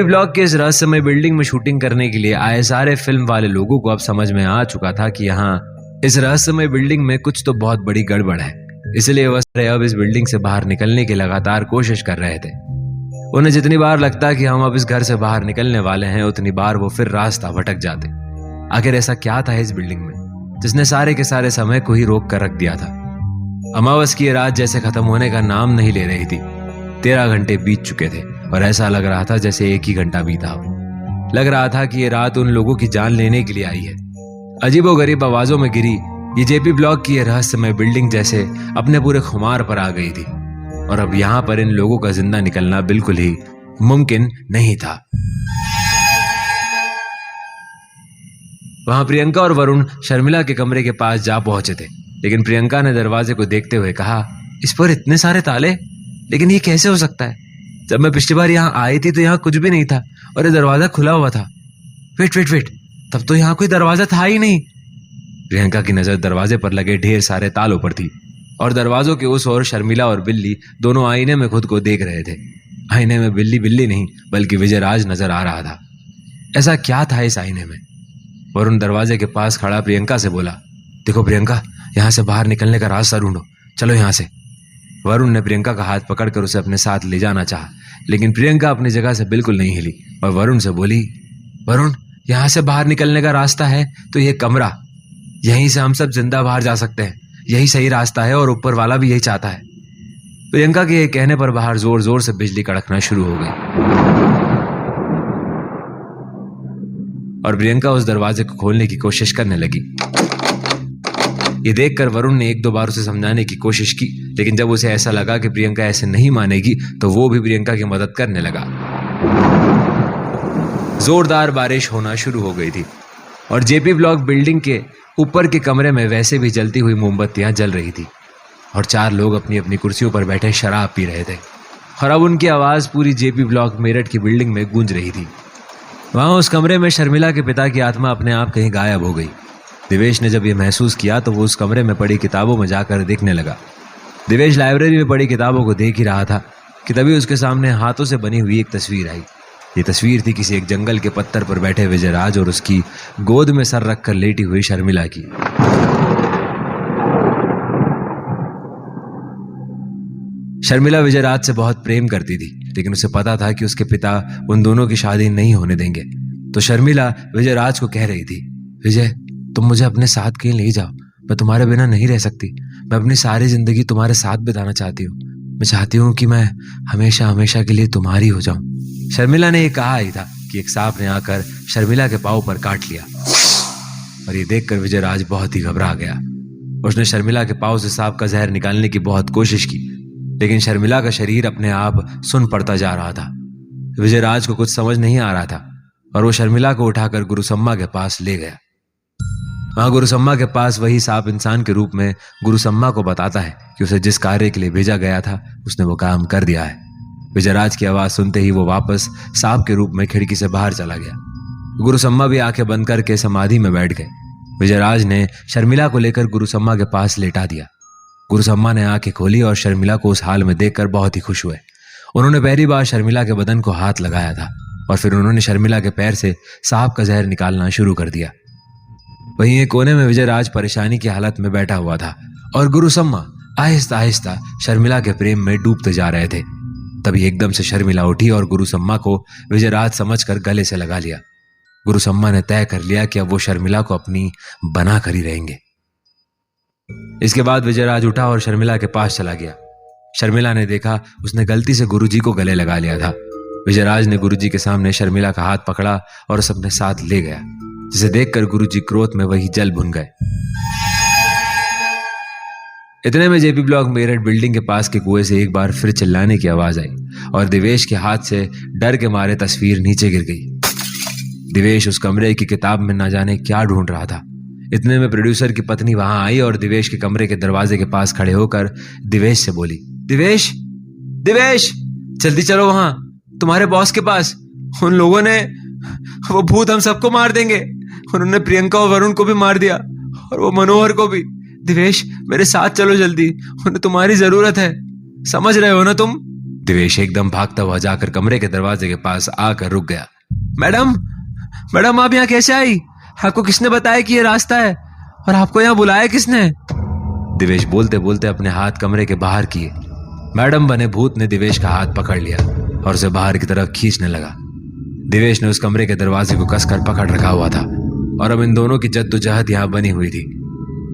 Block के इस रहस्यमय बिल्डिंग में शूटिंग करने के लिए आए सारे फिल्म वाले लोगों को अब समझ में आ चुका था कि यहाँ इस रहस्यमय बिल्डिंग में कुछ तो बहुत बड़ी गड़बड़ है। इसलिए वह सारे अब इस बिल्डिंग से बाहर निकलने की लगातार कोशिश कर रहे थे। उन्हें जितनी बार लगता कि हम अब इस घर से बाहर निकलने वाले हैं, उतनी बार वो फिर रास्ता भटक जाते। आखिर ऐसा क्या था इस बिल्डिंग में जिसने सारे के सारे समय को ही रोक कर रख दिया था। अमावस की रात जैसे खत्म होने का नाम नहीं ले रही थी। 13 घंटे बीत चुके थे और ऐसा लग रहा था जैसे एक ही घंटा बीता हो। लग रहा था कि ये रात उन लोगों की जान लेने के लिए आई है। अजीबोगरीब आवाजों में गिरी ये जेपी ब्लॉक की ये रहस्यमय बिल्डिंग जैसे अपने पूरे खुमार पर आ गई थी और अब यहां पर इन लोगों का जिंदा निकलना बिल्कुल ही मुमकिन नहीं था। वहां प्रियंका और वरुण शर्मिला के कमरे के पास जा पहुंचे थे, लेकिन प्रियंका ने दरवाजे को देखते हुए कहा, इस पर इतने सारे ताले, लेकिन ये कैसे हो सकता है? जब मैं पिछली बार यहाँ आई थी तो यहाँ कुछ भी नहीं था और ये दरवाजा खुला हुआ था। वेट, तब तो यहाँ कोई दरवाजा था ही नहीं। प्रियंका की नजर दरवाजे पर लगे ढेर सारे तालों पर थी और दरवाजों के उस ओर शर्मिला और बिल्ली दोनों आईने में खुद को देख रहे थे। आईने में बिल्ली नहीं बल्कि विजयराज नजर आ रहा था। ऐसा क्या था इस आईने में? वरुण दरवाजे के पास खड़ा प्रियंका से बोला, देखो प्रियंका, यहाँ से बाहर निकलने का रास्ता ढूंढो, चलो यहाँ से। वरुण ने प्रियंका का हाथ पकड़कर उसे अपने साथ ले जाना चाहा, लेकिन प्रियंका अपनी जगह से बिल्कुल नहीं हिली और वरुण से बोली, वरुण, यहाँ से बाहर निकलने का रास्ता है तो ये कमरा, यहीं से हम सब जिंदा बाहर जा सकते हैं। यही सही रास्ता है और ऊपर वाला भी यही चाहता है। प्रियंका के कहने पर बाहर जोर जोर से बिजली कड़कना शुरू हो गई और प्रियंका उस दरवाजे को खोलने की कोशिश करने लगी। ये देखकर वरुण ने 1-2 बार उसे समझाने की कोशिश की, लेकिन जब उसे ऐसा लगा कि प्रियंका ऐसे नहीं मानेगी तो वो भी प्रियंका की मदद करने लगा। जोरदार बारिश होना शुरू हो गई थी और जेपी ब्लॉक बिल्डिंग के ऊपर के कमरे में वैसे भी जलती हुई मोमबत्तियां जल रही थी और 4 लोग अपनी अपनी कुर्सियों पर बैठे शराब पी रहे थे और अब उनकी आवाज पूरी जेपी ब्लॉक मेरठ की बिल्डिंग में गूंज रही थी। वहां उस कमरे में शर्मिला के पिता की आत्मा अपने आप कहीं गायब हो गई। दिवेश ने जब ये महसूस किया तो वो उस कमरे में पड़ी किताबों में जाकर देखने लगा। दिवेश लाइब्रेरी में पड़ी किताबों को देख ही रहा था कि तभी उसके सामने हाथों से बनी हुई एक तस्वीर आई। ये तस्वीर थी किसी एक जंगल के पत्थर पर बैठे विजयराज और उसकी गोद में सर रखकर लेटी हुई शर्मिला की। शर्मिला विजयराज से बहुत प्रेम करती थी, लेकिन उसे पता था कि उसके पिता उन दोनों की शादी नहीं होने देंगे। तो शर्मिला विजयराज को कह रही थी, विजय, तुम मुझे अपने साथ कहीं ले जाओ, मैं तुम्हारे बिना नहीं रह सकती। मैं अपनी सारी जिंदगी तुम्हारे साथ बिताना चाहती हूँ। मैं चाहती हूँ कि मैं हमेशा हमेशा के लिए तुम्हारी हो जाऊं। शर्मिला ने यह कहा ही था कि एक सांप ने आकर शर्मिला के पांव पर काट लिया और ये देखकर विजयराज बहुत ही घबरा गया। उसने शर्मिला के पांव से सांप का जहर निकालने की बहुत कोशिश की, लेकिन शर्मिला का शरीर अपने आप सुन पड़ता जा रहा था। विजयराज को कुछ समझ नहीं आ रहा था और वो शर्मिला को उठाकर गुरुसम्मा के पास ले गया। वहां गुरुसम्मा के पास वही सांप इंसान के रूप में गुरुसम्मा को बताता है कि उसे जिस कार्य के लिए भेजा गया था उसने वो काम कर दिया है। विजयराज की आवाज सुनते ही वो वापस सांप के रूप में खिड़की से बाहर चला गया। गुरुसम्मा भी आंखें बंद करके समाधि में बैठ गए। विजयराज ने शर्मिला को लेकर गुरुसम्मा के पास लेटा दिया। गुरुसम्मा ने आंखें खोली और शर्मिला को उस हाल में देखकर बहुत ही खुश हुए। उन्होंने पहली बार शर्मिला के बदन को हाथ लगाया था और फिर उन्होंने शर्मिला के पैर से सांप का जहर निकालना शुरू कर दिया। वहीं एक कोने में विजयराज परेशानी की हालत में बैठा हुआ था और गुरुसम्मा आहिस्ता आहिस्ता शर्मिला के प्रेम में डूबते जा रहे थे। तभी एकदम से शर्मिला उठी और गुरुसम्मा को विजयराज समझकर गले से लगा लिया। गुरुसम्मा ने तय कर लिया कि अब वो शर्मिला को अपनी बना कर ही रहेंगे। इसके बाद विजयराज उठा और शर्मिला के पास चला गया। शर्मिला ने देखा उसने गलती से गुरुजी को गले लगा लिया था। विजयराज ने गुरुजी के सामने शर्मिला का हाथ पकड़ा और उसे अपने साथ ले गया, जिसे देखकर गुरुजी क्रोध में वही जल भुन गए। इतने में जेपी ब्लॉक मेरठ बिल्डिंग के पास के कुएं से एक बार फिर चिल्लाने की आवाज आई और दिवेश के हाथ से डर के मारे तस्वीर नीचे गिर गई। दिवेश उस कमरे की किताब में ना जाने क्या ढूंढ रहा था। इतने में प्रोड्यूसर की पत्नी वहां आई और दिवेश के कमरे के दरवाजे के पास खड़े होकर दिवेश से बोली, दिवेश, दिवेश, जल्दी चलो वहां, तुम्हारे बॉस के पास। उन लोगों ने, वो भूत हम सबको मार देंगे। उन्होंने प्रियंका और वरुण को भी मार दिया और वो मनोहर को भी। दिवेश, मेरे साथ चलो जल्दी, उन्हें तुम्हारी जरूरत है, समझ रहे हो ना तुम? दिवेश एकदम भागता हुआ जाकर कमरे के दरवाजे के पास आकर रुक गया। मैडम, मैडम आप यहाँ कैसे आई? आपको किसने बताया कि ये रास्ता है? और आपको यहाँ बुलाया किसने? दिवेश बोलते बोलते अपने हाथ कमरे के बाहर किए। मैडम बने भूत ने दिवेश का हाथ पकड़ लिया और उसे बाहर की तरफ खींचने लगा। दिवेश ने उस कमरे के दरवाजे को कसकर पकड़ रखा हुआ था और अब इन दोनों की जद्दोजहद यहाँ बनी हुई थी।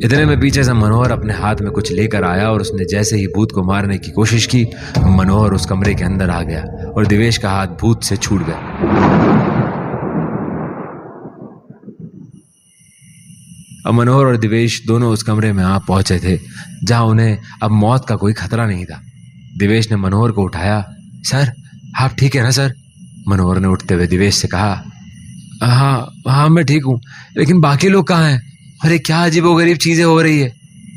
इतने में पीछे से मनोहर अपने हाथ में कुछ लेकर आया और उसने जैसे ही भूत को मारने की कोशिश की, मनोहर उस कमरे के अंदर आ गया और दिवेश का हाथ भूत से छूट गया। अब मनोहर और दिवेश दोनों उस कमरे में आ पहुंचे थे जहां उन्हें अब मौत का कोई खतरा नहीं था। दिवेश ने मनोहर को उठाया। सर, आप ठीक है ना सर? मनोहर ने उठते हुए दिवेश से कहा। हाँ मैं ठीक हूं, लेकिन बाकी लोग कहाँ हैं? अरे क्या अजीबोगरीब चीजें हो रही है।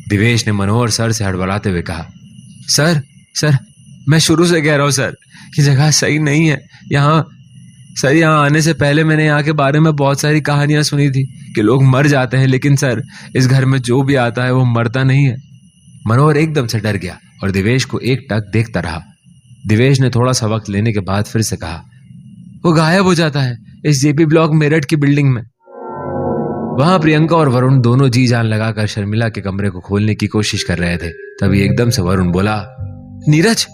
दिवेश ने मनोहर सर से हड़बड़ाते हुए कहा। सर मैं शुरू से कह रहा हूं सर, ये जगह सही नहीं है। यहाँ आने से पहले मैंने यहाँ के बारे में बहुत सारी कहानियां सुनी थी कि लोग मर जाते हैं, लेकिन सर इस घर में जो भी आता है वो मरता नहीं है। मनोहर एकदम से डर गया और दिवेश को एक टक देखता रहा। दिवेश ने थोड़ा सा वक्त लेने के बाद फिर से कहा। वो गायब हो जाता है इस जेपी ब्लॉक मेरठ की बिल्डिंग में। वहां प्रियंका और वरुण दोनों जी जान लगाकर शर्मिला के कमरे को खोलने की कोशिश कर रहे थे। तभी एकदम से वरुण बोला, नीरज!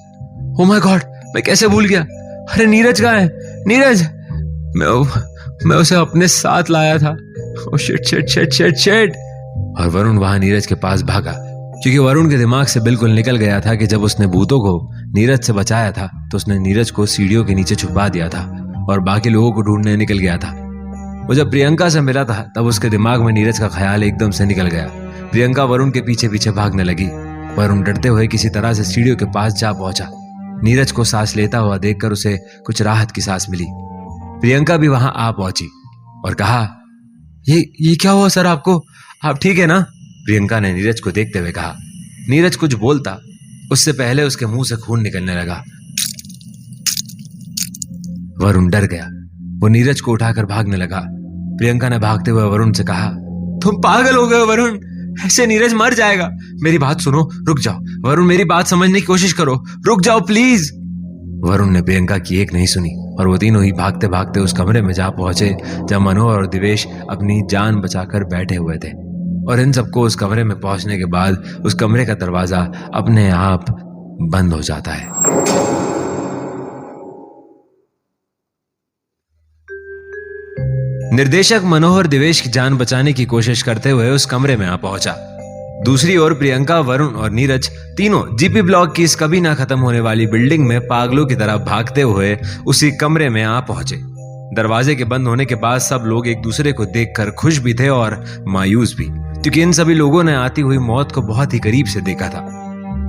ओ माय गॉड, मैं कैसे भूल गया। अरे नीरज कहाँ है? नीरज! मैं उसे अपने साथ लाया था। Oh shit. और वरुण वहां नीरज के पास भागा, क्योंकि वरुण के दिमाग से बिल्कुल निकल गया था कि जब उसने भूतों को नीरज से बचाया था तो उसने नीरज को सीढ़ियों के नीचे छुपा दिया था और बाकी लोगों को ढूंढने निकल गया था। वो जब प्रियंका से मिला था तब उसके दिमाग में नीरज का ख्याल एकदम से निकल गया। प्रियंका वरुण के पीछे पीछे भागने लगी। वरुण डरते हुए किसी तरह से सीढ़ियों के पास जा पहुंचा। नीरज को सांस लेता हुआ देखकर उसे कुछ राहत की सांस मिली। प्रियंका भी वहां आ पहुंची और कहा, ये क्या हुआ सर आपको? आप ठीक है ना? प्रियंका ने नीरज को देखते हुए कहा। नीरज कुछ बोलता उससे पहले उसके मुंह से खून निकलने लगा। वरुण डर गया। वो नीरज को उठाकर भागने लगा। प्रियंका ने भागते हुए वरुण से कहा, तुम पागल हो गए हो वरुण, ऐसे नीरज मर जाएगा। मेरी बात सुनो, रुक जाओ वरुण, मेरी बात समझने की कोशिश करो, रुक जाओ प्लीज। वरुण ने प्रियंका की एक नहीं सुनी और वो तीनों ही भागते भागते उस कमरे में जा पहुंचे जब मनोहर और दिवेश अपनी जान बचाकर बैठे हुए थे। और इन सबको उस कमरे में पहुंचने के बाद उस कमरे का दरवाजा अपने आप बंद हो जाता है। निर्देशक मनोहर दिवेश की जान बचाने की कोशिश करते हुए उस कमरे में आ पहुंचा। दूसरी ओर प्रियंका, वरुण और नीरज तीनों जीपी ब्लॉक की इस कभी ना खत्म होने वाली बिल्डिंग में पागलों की तरह भागते हुए उसी कमरे में आ पहुंचे। दरवाजे के बंद होने के बाद सब लोग एक दूसरे को देखकर खुश भी थे और मायूस भी, क्योंकि इन सभी लोगों ने आती हुई मौत को बहुत ही करीब से देखा था।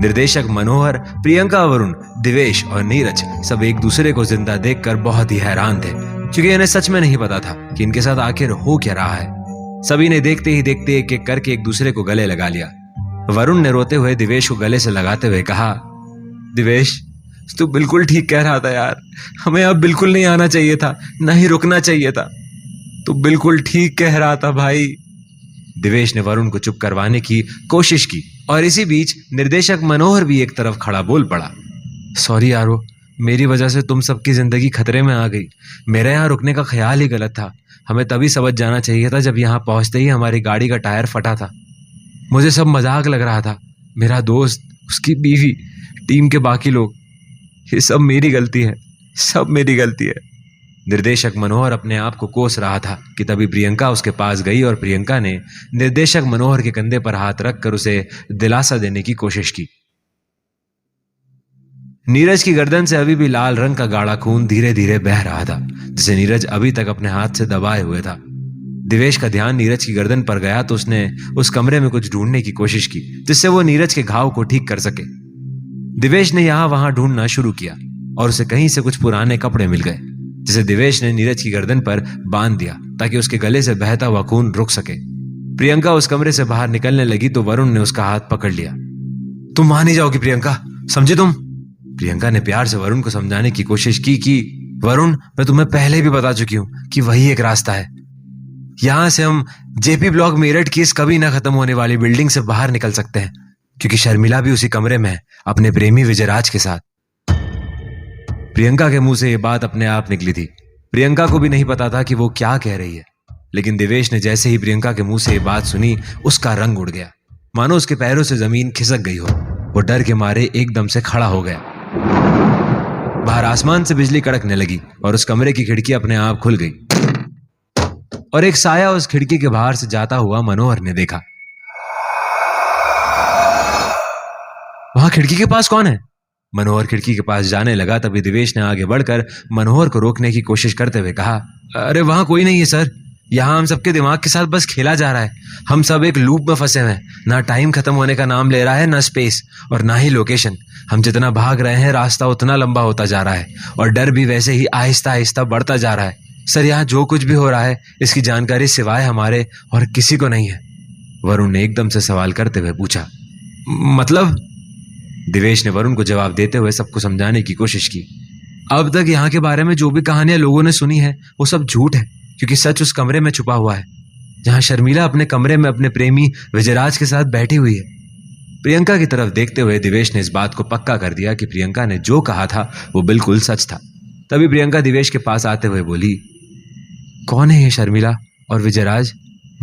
निर्देशक मनोहर, प्रियंका, वरुण, दिवेश और नीरज सब एक दूसरे को जिंदा देखकर बहुत ही हैरान थे, क्योंकि इन्हें सच में नहीं पता था कि इनके साथ आखिर हो क्या रहा है। सभी ने देखते ही देखते एक एक करके एक दूसरे को गले लगा लिया। वरुण ने रोते हुए दिवेश को गले से लगाते हुए कहा, दिवेश तू बिल्कुल ठीक कह रहा था यार, हमें अब बिल्कुल नहीं आना चाहिए था, ना ही रुकना चाहिए था। तू बिल्कुल ठीक कह रहा था भाई। दिवेश ने वरुण को चुप करवाने की कोशिश की और इसी बीच निर्देशक मनोहर भी एक तरफ खड़ा बोल पड़ा, सॉरी यारो, मेरी वजह से तुम सबकी जिंदगी खतरे में आ गई। मेरा यहाँ रुकने का ख्याल ही गलत था। हमें तभी समझ जाना चाहिए था जब यहाँ पहुंचते ही हमारी गाड़ी का टायर फटा था। मुझे सब मजाक लग रहा था। मेरा दोस्त, उसकी बीवी, टीम के बाकी लोग, ये सब मेरी गलती है, सब मेरी गलती है। निर्देशक मनोहर अपने आप को कोस रहा था कि तभी प्रियंका उसके पास गई और प्रियंका ने निर्देशक मनोहर के कंधे पर हाथ रखकर उसे दिलासा देने की कोशिश की। नीरज की गर्दन से अभी भी लाल रंग का गाढ़ा खून धीरे धीरे बह रहा था, जिसे नीरज अभी तक अपने हाथ से दबाए हुए था। दिवेश का ध्यान नीरज की गर्दन पर गया तो उसने उस कमरे में कुछ ढूंढने की कोशिश की जिससे वो नीरज के घाव को ठीक कर सके। दिवेश ने यहां वहां ढूंढना शुरू किया और उसे कहीं से कुछ पुराने कपड़े मिल गए, जिसे दिवेश ने नीरज की गर्दन पर बांध दिया ताकि उसके गले से बहता हुआ खून रुक सके। प्रियंका उस कमरे से बाहर निकलने लगी तो वरुण ने उसका हाथ पकड़ लिया। तुम मान ही जाओगी प्रियंका, समझे तुम? प्रियंका ने प्यार से वरुण को समझाने की कोशिश की कि वरुण, मैं तुम्हें पहले भी बता चुकी हूं कि वही एक रास्ता है। यहां से हम जेपी ब्लॉक मेरठ की इस कभी ना खत्म होने वाली बिल्डिंग से बाहर निकल सकते हैं, क्योंकि शर्मिला भी उसी कमरे में है अपने प्रेमी विजयराज के साथ। प्रियंका के मुंह से ये बात अपने आप निकली थी। प्रियंका को भी नहीं पता था कि वो क्या कह रही है, लेकिन देवेश ने जैसे ही प्रियंका के मुंह से ये बात सुनी, उसका रंग उड़ गया, मानो उसके पैरों से जमीन खिसक गई हो। वो डर के मारे एकदम से खड़ा हो गया। बाहर आसमान से बिजली कड़कने लगी और उस कमरे की खिड़की अपने आप खुल गई और एक साया उस खिड़की के बाहर से जाता हुआ मनोहर ने देखा। वहां खिड़की के पास कौन है? मनोहर खिड़की के पास जाने लगा, तभी देवेश ने आगे बढ़कर मनोहर को रोकने की कोशिश करते हुए कहा, अरे वहां कोई नहीं है सर, यहाँ हम सबके दिमाग के साथ बस खेला जा रहा है। हम सब एक लूप में फंसे हुए हैं, ना टाइम खत्म होने का नाम ले रहा है, ना स्पेस और ना ही लोकेशन। हम जितना भाग रहे हैं रास्ता उतना लंबा होता जा रहा है और डर भी वैसे ही आहिस्ता आहिस्ता बढ़ता जा रहा है। सर यहाँ जो कुछ भी हो रहा है इसकी जानकारी सिवाय हमारे और किसी को नहीं है। वरुण ने एकदम से सवाल करते हुए पूछा। मतलब? देवेश ने वरुण को जवाब देते हुए सबको समझाने की कोशिश की। अब तक यहाँ के बारे में जो भी कहानियां लोगों ने सुनी है वो सब झूठ है, क्योंकि सच उस कमरे में छुपा हुआ है जहां शर्मिला अपने कमरे में अपने प्रेमी विजयराज के साथ बैठी हुई है। प्रियंका की तरफ देखते हुए देवेश ने इस बात को पक्का कर दिया कि प्रियंका ने जो कहा था वो बिल्कुल सच था। तभी प्रियंका देवेश के पास आते हुए बोली, कौन है ये शर्मिला और विजयराज?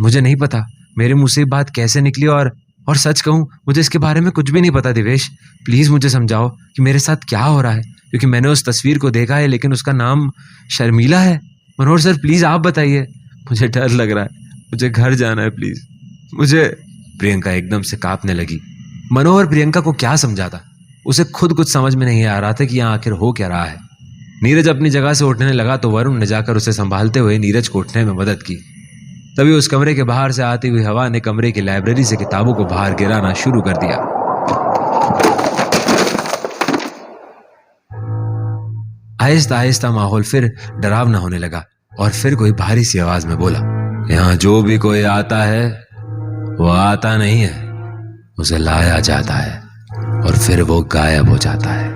मुझे नहीं पता, मेरे मुंह से ये बात कैसे निकली और सच कहूं मुझे इसके बारे में कुछ भी नहीं पता। देवेश प्लीज मुझे समझाओ कि मेरे साथ क्या हो रहा है, क्योंकि मैंने उस तस्वीर को देखा है लेकिन उसका नाम शर्मिला है। मनोहर सर प्लीज आप बताइए, मुझे डर लग रहा है, मुझे घर जाना है प्लीज मुझे। प्रियंका एकदम से कांपने लगी। मनोहर प्रियंका को क्या समझाता, उसे खुद कुछ समझ में नहीं आ रहा था कि यहाँ आखिर हो क्या रहा है। नीरज अपनी जगह से उठने लगा तो वरुण ने जाकर उसे संभालते हुए नीरज को उठने में मदद की। तभी उस कमरे के बाहर से आती हुई हवा ने कमरे की लाइब्रेरी से किताबों को बाहर गिराना शुरू कर दिया। आहिस्ता आहिस्ता माहौल फिर डरावना होने लगा और फिर कोई भारी सी आवाज में बोला, यहाँ जो भी कोई आता है वो आता नहीं है, उसे लाया जाता है और फिर वो गायब हो जाता है।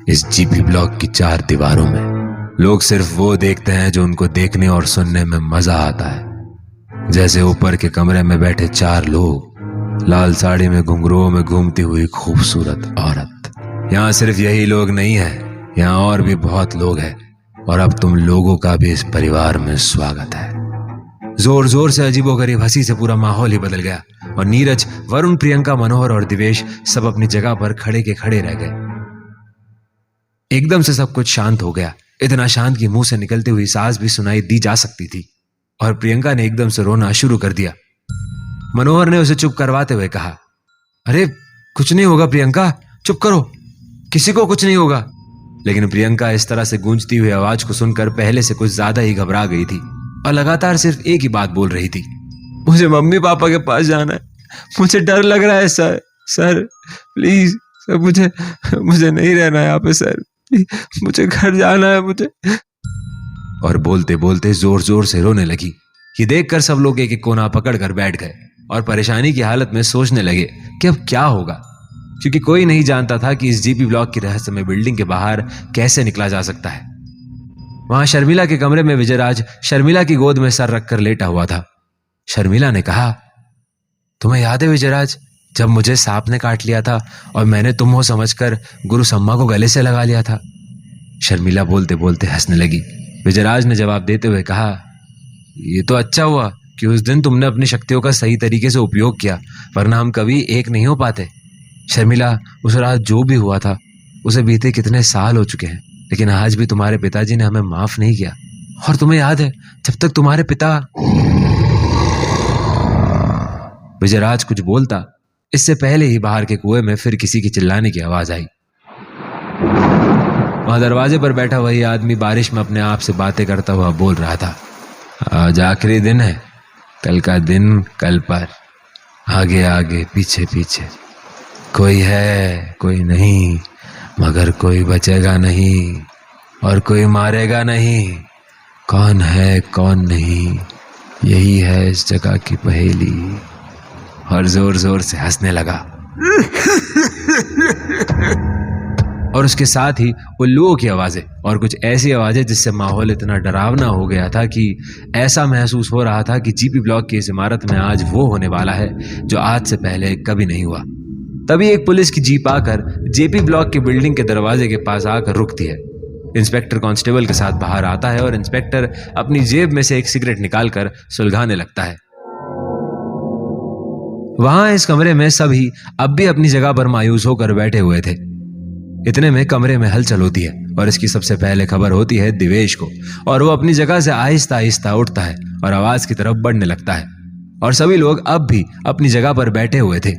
इस जीपी ब्लॉक की 4 दीवारों में लोग सिर्फ वो देखते हैं जो उनको देखने और सुनने में मजा आता है। जैसे ऊपर के कमरे में बैठे 4 लोग, लाल साड़ी में घुंघरुओं में घूमती हुई खूबसूरत औरत। यहाँ सिर्फ यही लोग नहीं है, यहाँ और भी बहुत लोग हैं और अब तुम लोगों का भी इस परिवार में स्वागत है। जोर जोर से अजीबोगरीब हंसी से पूरा माहौल ही बदल गया और नीरज, वरुण, प्रियंका, मनोहर और दिवेश सब अपनी जगह पर खड़े के खड़े रह गए। एकदम से सब कुछ शांत हो गया, इतना शांत कि मुंह से निकलती हुई सांस भी सुनाई दी जा सकती थी और प्रियंका ने एकदम से रोना शुरू कर दिया। मनोहर ने उसे चुप करवाते हुए कहा, अरे कुछ नहीं होगा प्रियंका, चुप करो, किसी को कुछ नहीं होगा। लेकिन प्रियंका इस तरह से गूंजती हुई आवाज को सुनकर पहले से कुछ ज्यादा ही घबरा गई थी और लगातार सिर्फ एक ही बात बोल रही थी, मुझे मम्मी पापा के पास जाना है, मुझे डर लग रहा है सर, सर प्लीज सर, मुझे नहीं रहना है यहाँ पे सर, मुझे घर जाना है मुझे। और बोलते बोलते जोर जोर से रोने लगी। ये देखकर सब लोग एक एक कोना पकड़कर बैठ गए और परेशानी की हालत में सोचने लगे कि अब क्या होगा, क्योंकि कोई नहीं जानता था कि इस जीपी ब्लॉक की रहस्यमय बिल्डिंग के बाहर कैसे निकला जा सकता है। वहां शर्मिला के कमरे में विजयराज शर्मिला की गोद में सर रखकर लेटा हुआ था। शर्मिला ने कहा, तुम्हें याद है विजयराज, जब मुझे सांप ने काट लिया था और मैंने तुम हो समझकर गुरु सम्मा को गले से लगा लिया था। शर्मिला बोलते बोलते हंसने लगी। विजयराज ने जवाब देते हुए कहा, ये तो अच्छा हुआ कि उस दिन तुमने अपनी शक्तियों का सही तरीके से उपयोग किया, वरना हम कभी एक नहीं हो पाते। शर्मिला, उस रात जो भी हुआ था उसे बीते कितने साल हो चुके हैं, लेकिन आज भी तुम्हारे पिताजी ने हमें माफ नहीं किया। और तुम्हें याद है जब तक तुम्हारे पिता। विजयराज कुछ बोलता इससे पहले ही बाहर के कुएं में फिर किसी की चिल्लाने की आवाज आई। वहां दरवाजे पर बैठा वही आदमी बारिश में अपने आप से बातें करता हुआ बोल रहा था, आज आखिरी दिन है, कल का दिन कल पर, आगे आगे पीछे पीछे, कोई है कोई नहीं, मगर कोई बचेगा नहीं और कोई मारेगा नहीं। कौन है कौन नहीं, यही है इस जगह की पहेली। और जोर जोर से हंसने लगा और उसके साथ ही उल्लुओं की आवाजें और कुछ ऐसी आवाजें जिससे माहौल इतना डरावना हो गया था कि ऐसा महसूस हो रहा था कि जीपी ब्लॉक की इस इमारत में आज वो होने वाला है जो आज से पहले कभी नहीं हुआ। तभी एक पुलिस की जीप आकर जेपी ब्लॉक की बिल्डिंग के दरवाजे के पास आकर रुकती है। इंस्पेक्टर कांस्टेबल के साथ बाहर आता है और इंस्पेक्टर अपनी जेब में से एक सिगरेट निकालकर सुलगाने लगता है। वहां इस कमरे में सभी अब भी अपनी जगह पर मायूस होकर बैठे हुए थे। इतने में कमरे में हलचल होती है और इसकी सबसे पहले खबर होती है दिवेश को, और वो अपनी जगह से आहिस्ता आहिस्ता उठता है और आवाज की तरफ बढ़ने लगता है। और सभी लोग अब भी अपनी जगह पर बैठे हुए थे।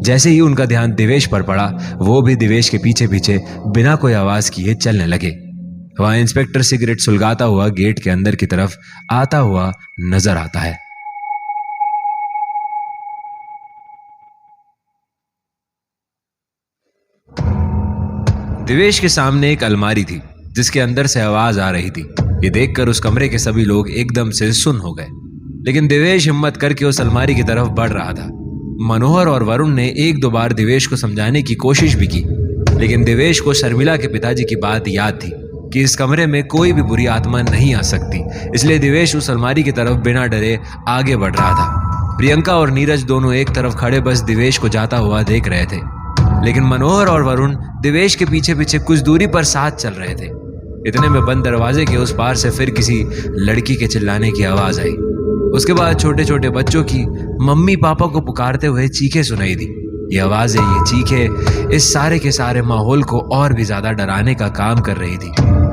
जैसे ही उनका ध्यान दिवेश पर पड़ा, वो भी दिवेश के पीछे पीछे बिना कोई आवाज किए चलने लगे। वहां इंस्पेक्टर सिगरेट सुलगाता हुआ गेट के अंदर की तरफ आता हुआ नजर आता है। दिवेश के सामने एक अलमारी थी जिसके अंदर से आवाज आ रही थी। ये देखकर उस कमरे के सभी लोग एकदम से सुन हो गए, लेकिन दिवेश हिम्मत करके उस अलमारी की तरफ बढ़ रहा था। मनोहर और वरुण ने एक दो बार दिवेश को समझाने की कोशिश भी की, लेकिन दिवेश को शर्मिला के पिताजी की बात याद थी कि इस कमरे में कोई भी बुरी आत्मा नहीं आ सकती। इसलिए दिवेश उस अलमारी की तरफ बिना डरे आगे बढ़ रहा था। प्रियंका और नीरज दोनों एक तरफ खड़े बस दिवेश को जाता हुआ देख रहे थे, लेकिन मनोहर और वरुण दिवेश के पीछे पीछे कुछ दूरी पर साथ चल रहे थे। इतने में बंद दरवाजे के उस पार से फिर किसी लड़की के चिल्लाने की आवाज आई। उसके बाद छोटे छोटे बच्चों की मम्मी पापा को पुकारते हुए चीखें सुनाई दी। ये आवाजें, ये चीखें इस सारे के सारे माहौल को और भी ज्यादा डराने का काम कर रही थी,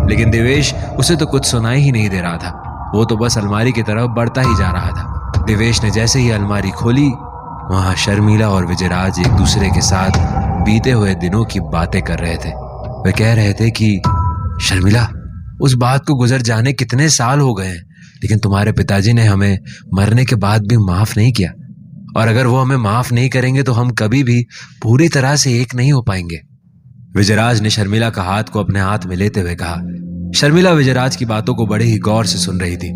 लेकिन दिवेश उसे तो कुछ सुनाई ही नहीं दे रहा था। वो तो बस अलमारी की तरफ बढ़ता ही जा रहा था। दिवेश ने जैसे ही अलमारी खोली, वहां शर्मिला और विजयराज एक दूसरे के साथ बीते हुए दिनों की बातें कर रहे थे। वे कह रहे थे कि शर्मिला, उस बात को गुजर जाने कितने साल हो गए हैं, लेकिन तुम्हारे पिताजी ने हमें मरने के बाद भी माफ नहीं किया, और अगर वो हमें माफ नहीं करेंगे तो हम कभी भी पूरी तरह से एक नहीं हो पाएंगे। विजयराज ने शर्मिला का हाथ को अपने हाथ में लेते हुए कहा। शर्मिला विजयराज की बातों को बड़े ही गौर से सुन रही थी,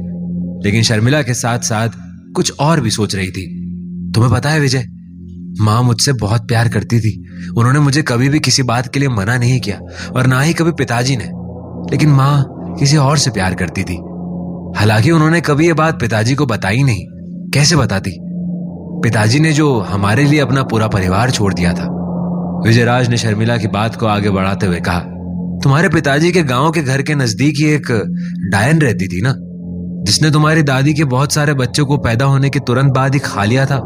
लेकिन शर्मिला के साथ साथ कुछ और भी सोच रही थी। तुम्हें पता है विजय, माँ मुझसे बहुत प्यार करती थी। उन्होंने मुझे कभी भी किसी बात के लिए मना नहीं किया, और ना ही कभी पिताजी ने। लेकिन माँ किसी और से प्यार करती थी। हालांकि उन्होंने कभी ये बात पिताजी को बताई नहीं। कैसे बताती? पिताजी ने जो हमारे लिए अपना पूरा परिवार छोड़ दिया था। विजयराज ने शर्मिला की बात को आगे बढ़ाते हुए कहा, तुम्हारे पिताजी के गांव के घर के नजदीक ही एक डायन रहती थी ना, जिसने तुम्हारी दादी के बहुत सारे बच्चों को पैदा होने के तुरंत बाद ही खा लिया था।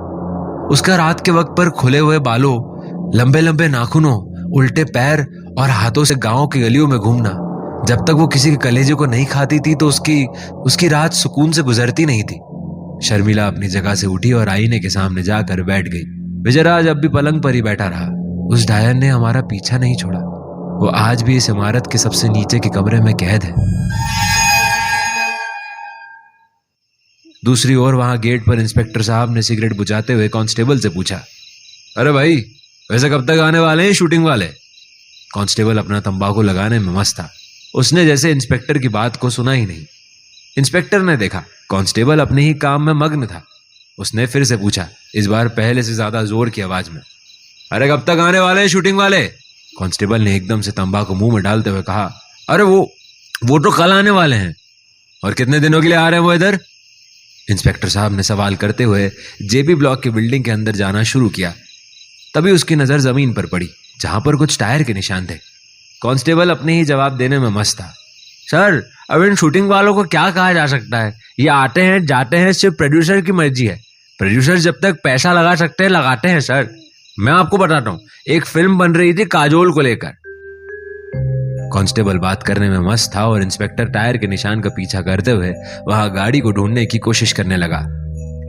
उसका रात के वक्त पर खुले हुए बालों, लंबे लंबे नाखूनों, उल्टे पैर और हाथों से गांव की गलियों में घूमना, जब तक वो किसी के कलेजे को नहीं खाती थी तो उसकी रात सुकून से गुजरती नहीं थी। शर्मिला अपनी जगह से उठी और आईने के सामने जाकर बैठ गई। विजयराज अब भी पलंग पर ही बैठा रहा। उस डायन ने हमारा पीछा नहीं छोड़ा। वो आज भी इस इमारत के सबसे नीचे के कमरे में कैद है। दूसरी ओर वहां गेट पर इंस्पेक्टर साहब ने सिगरेट बुझाते हुए कांस्टेबल से पूछा, अरे भाई, वैसे कब तक आने वाले हैं शूटिंग वाले? कांस्टेबल अपना तंबाकू लगाने में मस्त था। उसने जैसे इंस्पेक्टर की बात को सुना ही नहीं। इंस्पेक्टर ने देखा कांस्टेबल अपने ही काम में मग्न था। उसने फिर से पूछा, इस बार पहले से ज्यादा जोर की आवाज में, अरे कब तक आने वाले हैं शूटिंग वाले? कांस्टेबल ने एकदम से तंबाकू मुंह में डालते हुए कहा, अरे वो तो कल आने वाले हैं। और कितने दिनों के लिए आ रहे हैं वो इधर? इंस्पेक्टर साहब ने सवाल करते हुए जेपी ब्लॉक की बिल्डिंग के अंदर जाना शुरू किया। तभी उसकी नजर जमीन पर पड़ी जहां पर कुछ टायर के निशान थे। कांस्टेबल अपने ही जवाब देने में मस्त था। सर, अब इन शूटिंग वालों को क्या कहा जा सकता है? ये आते हैं जाते हैं, सिर्फ प्रोड्यूसर की मर्जी है। प्रोड्यूसर जब तक पैसा लगा सकते हैं लगाते हैं सर। मैं आपको बताता हूँ, एक फिल्म बन रही थी काजोल को लेकर। कांस्टेबल बात करने में मस्त था और इंस्पेक्टर टायर के निशान का पीछा करते हुए वहां गाड़ी को ढूंढने की कोशिश करने लगा।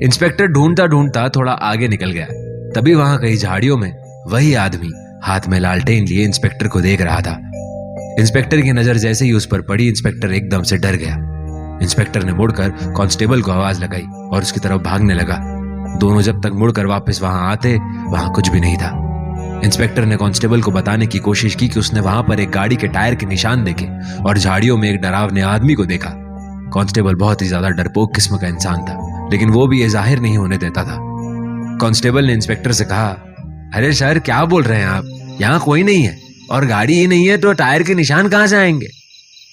इंस्पेक्टर ढूंढता ढूंढता थोड़ा आगे निकल गया। तभी वहां कई झाड़ियों में वही आदमी हाथ में लालटेन लिए इंस्पेक्टर को देख रहा था। इंस्पेक्टर की नजर जैसे ही उस पर पड़ी, इंस्पेक्टर एकदम से डर गया। इंस्पेक्टर ने मुड़कर कांस्टेबल को आवाज लगाई और उसकी तरफ भागने लगा। दोनों जब तक मुड़कर वापस वहां आते, वहां कुछ भी नहीं था। इंस्पेक्टर ने कांस्टेबल को बताने की कोशिश की कि उसने वहां पर एक गाड़ी के टायर के निशान देखे और झाड़ियों में एक डरावने आदमी को देखा। कांस्टेबल बहुत ही ज्यादा डरपोक किस्म का इंसान था, लेकिन वो भी ये जाहिर नहीं होने देता था। कांस्टेबल ने इंस्पेक्टर से कहा, अरे सर, क्या बोल रहे हैं आप? यहाँ कोई नहीं है और गाड़ी ही नहीं है तो टायर के निशान कहाँ से आएंगे?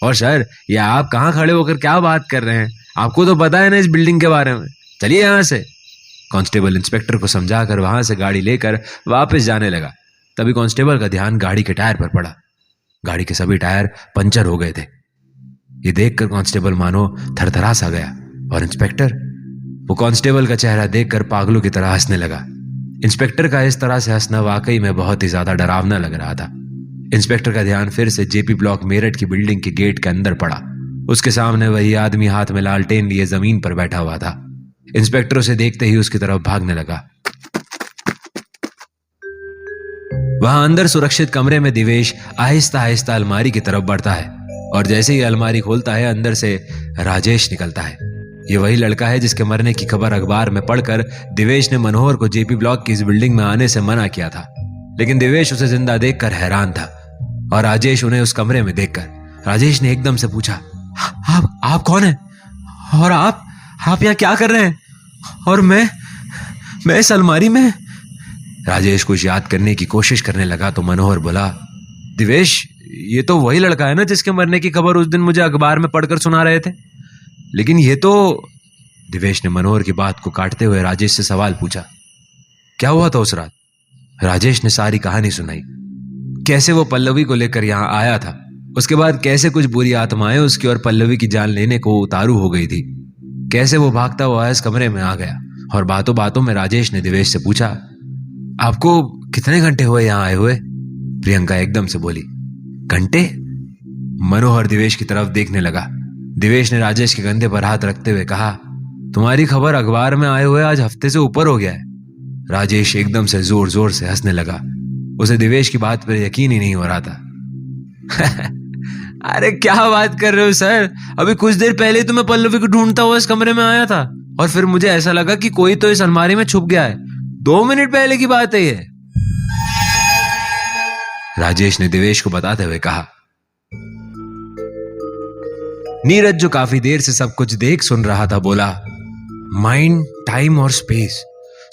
और सर, ये आप कहाँ खड़े होकर क्या बात कर रहे हैं? आपको तो पता है ना इस बिल्डिंग के बारे में। चलिए यहाँ से। कांस्टेबल इंस्पेक्टर को समझाकर वहां से गाड़ी लेकर वापस जाने लगा। तभी कांस्टेबल का ध्यान गाड़ी के टायर पर पड़ा। गाड़ी के सभी टायर पंचर हो गए थे। ये देखकर कांस्टेबल मानो थरथरा सा गया। और इंस्पेक्टर? वो कांस्टेबल का चेहरा देखकर पागलों की तरह हंसने लगा। इंस्पेक्टर का इस तरह से हंसना वाकई में बहुत ही ज्यादा डरावना लग रहा था। इंस्पेक्टर का ध्यान फिर से जेपी ब्लॉक मेरठ की बिल्डिंग के गेट के अंदर पड़ा। उसके सामने वही आदमी हाथ में लालटेन लिए जमीन पर बैठा हुआ था। इंस्पेक्टर उसे देखते ही उसकी तरफ भागने लगा। वहां अंदर सुरक्षित कमरे में दिवेश आहिस्ता आहिस्ता अलमारी की तरफ बढ़ता है और जैसे ही अलमारी खोलता है अंदर से राजेश निकलता है। ये वही लड़का है जिसके मरने की खबर अखबार में पढ़कर दिवेश ने मनोहर को जेपी ब्लॉक की इस बिल्डिंग में आने से मना किया था। लेकिन दिवेश उसे जिंदा देखकर हैरान था और राजेश उन्हें उस कमरे में देखकर राजेश ने एकदम से पूछा, आप कौन हैं? और आप यहाँ क्या कर रहे हैं? और मैं इस अलमारी में। राजेश कुछ याद करने की कोशिश करने लगा तो मनोहर बोला, दिवेश, ये तो वही लड़का है ना जिसके मरने की खबर उस दिन मुझे अखबार में पढ़कर सुना रहे थे। लेकिन ये तो। दिवेश ने मनोहर की बात को काटते हुए राजेश से सवाल पूछा, क्या हुआ था उस रात? राजेश ने सारी कहानी सुनाई। कैसे वो पल्लवी को लेकर यहां आया था, उसके बाद कैसे कुछ बुरी आत्माएं उसकी और पल्लवी की जान लेने को उतारू हो गई थी, कैसे वो भागता हुआ इस कमरे में आ गया। और बातों बातों में राजेश ने दिवेश से पूछा, आपको कितने घंटे हुए यहां आए हुए? प्रियंका एकदम से बोली, घंटे? मनोहर दिवेश की तरफ देखने लगा। दिवेश ने राजेश के कंधे पर हाथ रखते हुए कहा, तुम्हारी खबर अखबार में आए हुए आज हफ्ते से ऊपर हो गया है। राजेश एकदम से जोर जोर से हंसने लगा। उसे दिवेश की बात पर यकीन ही नहीं हो रहा था। अरे क्या बात कर रहे हो सर, अभी कुछ देर पहले तो मैं पल्लवी को ढूंढता हुआ इस कमरे में आया था और फिर मुझे ऐसा लगा कि कोई तो इस अलमारी में छुप गया है। 2 मिनट पहले की बात है ये। राजेश ने दिवेश को बताते हुए कहा। नीरज जो काफी देर से सब कुछ देख सुन रहा था बोला, माइंड, टाइम और स्पेस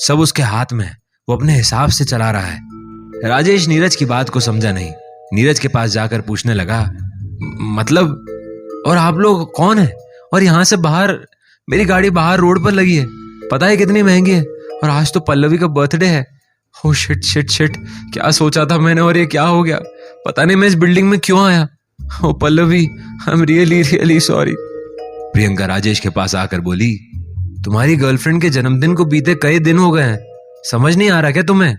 सब उसके हाथ में है, वो अपने हिसाब से चला रहा है। राजेश नीरज की बात को समझा नहीं। नीरज के पास जाकर पूछने लगा, मतलब, और आप लोग कौन है? और यहां से बाहर, मेरी गाड़ी बाहर रोड पर लगी है, पता है कितनी महंगी है, और आज तो पल्लवी का बर्थडे है। ओ शिट शिट शिट, क्या सोचा था मैंने और ये क्या हो गया? पता नहीं मैं इस बिल्डिंग में क्यों आया। Oh Pallavi, I am really really sorry. Priyanka Rajesh के पास आकर बोली, तुम्हारी गर्लफ्रेंड के जन्मदिन को बीते कई दिन हो गए हैं, समझ नहीं आ रहा क्या तुम्हें?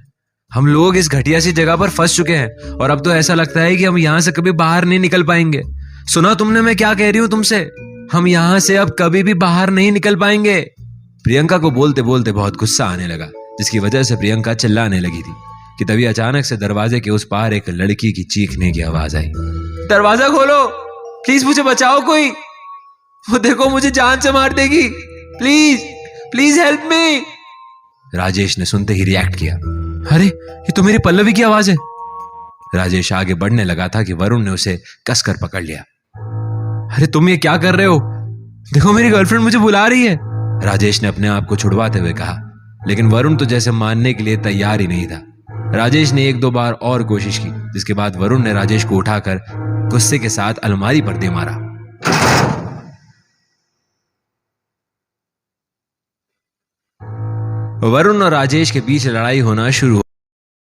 हम लोग इस घटिया सी जगह पर फंस चुके हैं और अब तो ऐसा लगता है कि हम यहां से कभी बाहर नहीं निकल पाएंगे। सुना तुमने मैं क्या कह रही हूं तुमसे? हम यहां से अब कभी भी बाहर नहीं निकल पाएंगे। प्रियंका को बोलते बोलते बहुत गुस्सा आने लगा, जिसकी वजह से प्रियंका चिल्लाने लगी थी कि तभी अचानक से दरवाजे के उस पार एक लड़की की चीखने की आवाज आई, दरवाजा खोलो प्लीज, मुझे बचाओ कोई, वो देखो मुझे जान से मार देगी, please please help me. Rajesh ने सुनते ही रिएक्ट किया, अरे ये तो मेरी पल्लवी की आवाज है। राजेश आगे बढ़ने लगा था कि वरुण ने उसे कसकर पकड़ लिया। अरे तुम ये क्या कर रहे हो? देखो मेरी गर्लफ्रेंड मुझे बुला रही है। राजेश ने अपने आप को छुड़वाते हुए कहा, लेकिन वरुण तो जैसे मानने के लिए तैयार ही नहीं था। राजेश ने 1-2 बार और कोशिश की, जिसके बाद वरुण ने राजेश को उठाकर गुस्से के साथ अलमारी पर दे मारा। वरुण और राजेश के बीच लड़ाई होना शुरू